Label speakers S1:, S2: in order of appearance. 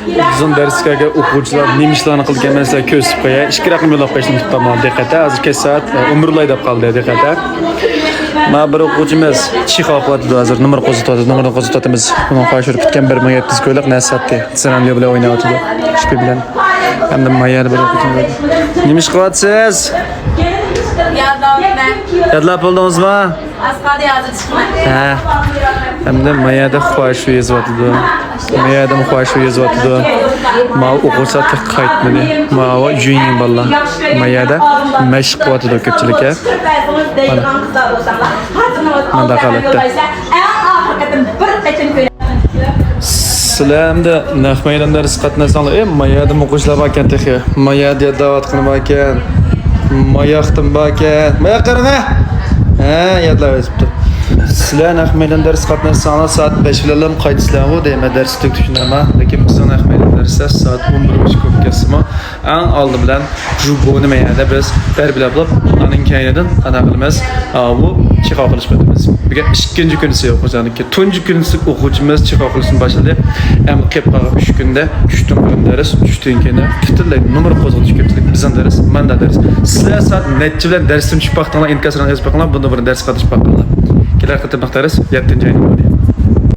S1: Bizim dersliklarga o'quvchilar nima ishlarni qilgan emaslar ko'rsatib qo'ya. Ikki raqam yo'lab qo'yishni tutaman diqqatda. Hozir kech soat umrlay deb qoldi diqqatda. Ma bir o'quvchimiz Chixov qiladi hozir nomer qo'zg'atamiz. Buni qo'shirib bitgan 1700 ko'ylak nasatdi. Sanamli bilan o'ynayotdi. Shpi bilan. Hamda mayar bir o'quvchimiz. Nima ish qilyapsiz? Yadlab bo'ldingizmi?
S2: Asqada yozib chiqmay.
S1: Ha. Hamda mayada xo'shu yozayotdi. Mayada xo'shu yozayotdi. Ma o'quvchilar qaytmadi. Ma va juying ballar. Mayada mashq qilyotdi ko'pchilikka. Mana holatda. Sizlarda naq maydonda qatnashsanglar, mayada o'quvchilar bor ekan texi. Mayada da'vat qilib ekan. Mayaqtim bor ekan. Mayaq qarang. Ha, yodlab yozibdi. Sizlar naq maydonda qatnashsanglar soat 5 bilan qaytisizlar deyman dars tushunarman. Lekin biz naq maydonda soat 11:30 ko'p kesimi. Ang oldi bilan juboni mayada biz bilib ularning kaynidan qana qilamiz. Bu Chixov qilishimiz. Buga ikkinchi kunisi yo'q o'zaniki. Tunji kunisi o'quvchimiz Chixov qilishni boshladi. Ham qilib qolib 3 kunda tushdim bilan dars, tushdan keyin butunlay nomer qo'zg'atish ko'pchilik bizdan dars, menda dars. Sizlar soat necha bilan darsdan tushib vaqtinglar inkasini yozib qo'yinglar, bunda bir dars qatnashib qo'yinglar. Kelar qator maqtaris 7-oyda.